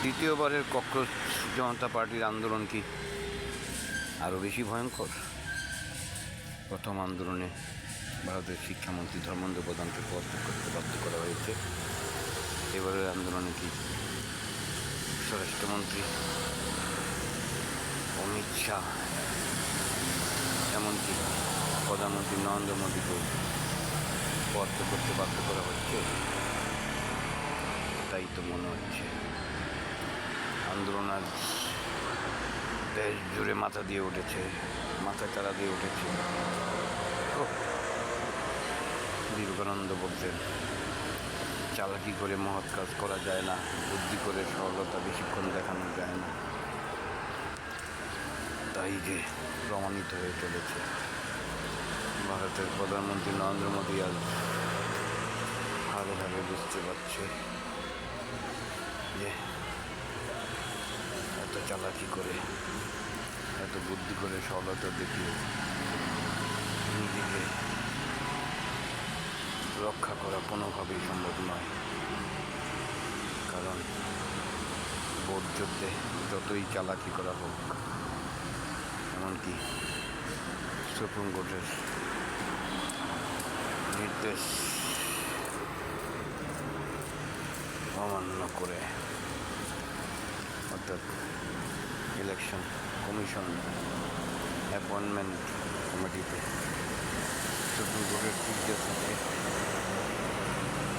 দ্বিতীয়বারের ককরোচ জনতা পার্টির আন্দোলন কি আরও বেশি ভয়ঙ্কর? প্রথম আন্দোলনে ভারতের শিক্ষামন্ত্রী ধর্মেন্দ্র প্রধানকে পদত্যাগ করতে বাধ্য করা হয়েছে। এবারের আন্দোলনে কি স্বরাষ্ট্রমন্ত্রী অমিত শাহ এমনকি প্রধানমন্ত্রী নরেন্দ্র মোদীকেও পদত্যাগ করতে বাধ্য করা হচ্ছে? তাই তো মনে হচ্ছে আন্দোলন আজ দেশ জুড়ে মাথা চারা দিয়ে উঠেছে। বিবেকানন্দ বলতেন, চালাকি করে মহৎ কাজ করা যায় না, বুদ্ধি করে সরলতা বেশিক্ষণ দেখানো যায় না। তাই যে প্রমাণিত হয়ে চলেছে। ভারতের প্রধানমন্ত্রী নরেন্দ্র মোদী আজ হারে হারে বুঝতে পারছে যে এত চালাকি করে, এত বুদ্ধি করে সরলতা দেখিয়ে নিজেকে রক্ষা করা কোনোভাবেই সম্ভব নয়। কারণ ভোট যুদ্ধে যতই চালাকি করা হোক, এমনকি সুপ্রিম কোর্টের নির্দেশ অমান্য করে, অর্থাৎ ইলেকশন কমিশন অ্যাপয়েন্টমেন্ট কমিটিতে সুপ্রিম কোর্টের নির্দেশকে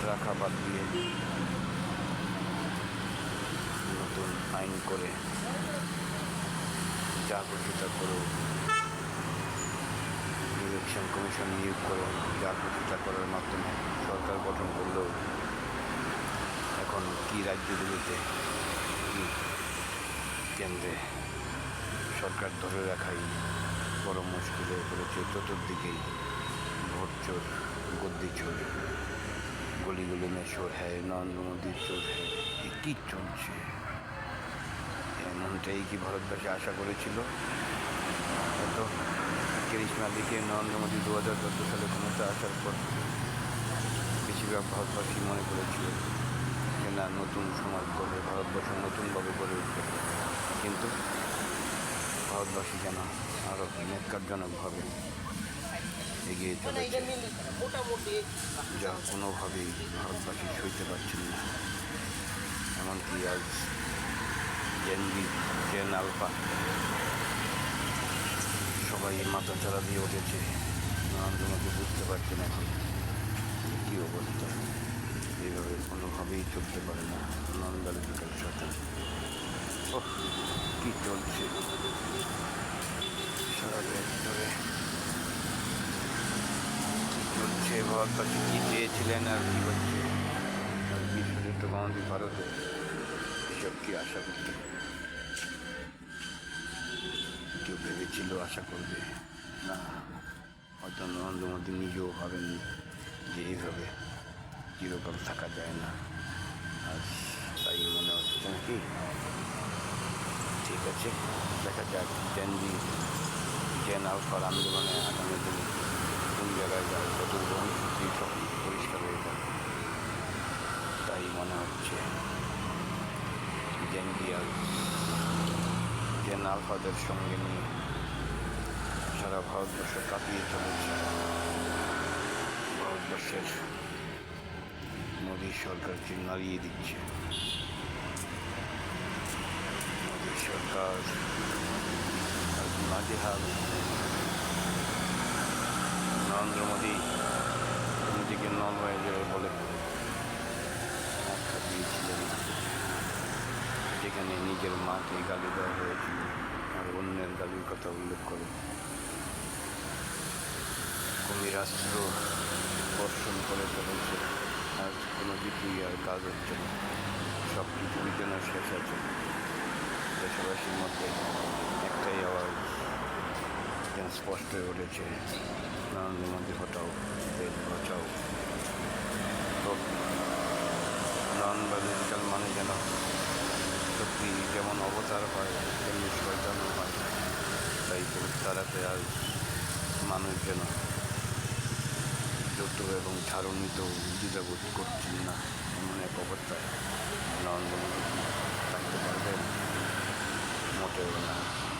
রাখা বাদ দিয়ে নতুন আইন করে যা খুশি তা করেও, ইলেকশন কমিশন নিয়োগ করে যা খুশি তা করার মাধ্যমে সরকার গঠন করলেও এখন কি রাজ্যগুলিতে কি কেন্দ্রে সরকার ধরে রাখাই বড় মুশকিল হয়ে পড়েছে। চতুর্দিকেই ভোট চোর, গদ্দি চোর, গলিগুলি মে চোর হ্যায়, নরেন্দ্র মোদীর চোর হ্যায়। কী চলছে? এমনটাই কি ভারতবাসী আশা করেছিল? এত করিশ্মা দিকে নরেন্দ্র মোদী 2014 সালে ক্ষমতা আসার পর বেশিরভাগ ভারতবাসী মনে করেছিল যে না, নতুন সমাজ গড়ে ভারতবর্ষ নতুনভাবে গড়ে উঠবে। কিন্তু ভারতবাসী যেন আরও ন্যাক্কারজনকভাবে এগিয়ে চলেছে, যা কোনোভাবেই ভারতবাসী সইতে পারছেন না। এমনকি আজ জেন আলফা সবাই মাথা চারা দিয়ে উঠেছে। নরেন্দ্র মোদী বুঝতে পারছেন এখন কী অবস্থা। এইভাবে কোনোভাবেই চলতে পারে না নন্দলাল সাথে। কী চলছে সারা দেশ ধরে, কী চলছে, ভারতবাসী কী চেয়েছিলেন আর কী হচ্ছে। বিশ্বযুদ্ধ বাঙালি ভারতে এসব কি আশা করতে কেউ ভেবেছিল আশা করবে? না, হয়তো নরেন্দ্র মোদী নিজেও ভাবেননি যে এইভাবে চিরকাল থাকা যায় না। আজ তাই মনে হচ্ছে নাকি। ঠিক আছে, দেখা যাক জেন আলফার আন্দোলনে আগামী দিনে কোন জায়গায় যায়, কতগুলো অনুভূতি সব পরিষ্কার হয়ে যাবে। তাই মনে হচ্ছে জেন আলফাদের সঙ্গে নিয়ে সারা ভারতবর্ষ কাঁপিয়ে চলেছে। ভারতবর্ষের মোদী সরকারকে নাড়িয়ে দিচ্ছে। মোদী সরকার নাজেহাল। নরেন্দ্র মোদীকে নন হয়ে যাবে বলে আখ্যা দিয়েছিলেন, যেখানে নিজের মাকে গালি দেওয়া হয়েছিল আর অন্যের গালির কথা উল্লেখ করে কুমিরাস্ত্র বর্ষণ করে চলেছে। আজ কোনো কিছুই আর কাজ হচ্ছে না, সব কিছুই যেন শেষ আছে। দেশবাসীর মধ্যে একটাই আওয়াজ যেন স্পষ্ট হয়ে উঠেছে, নরেন্দ্র মোদী হটাও, দেশ বাঁচাও। নন-ভায়োলেন্স মানে যেন সত্যি যেমন অবতার হয় তেমনি শয়তানও হয়। তাই তারাতে আজ মানুষ যেন যৌথ এবং ছাড়নিতেও দ্বিধাবোধ করছেন না, এমন এক অবস্থায় নরেন্দ্র মোদী মোটেও না।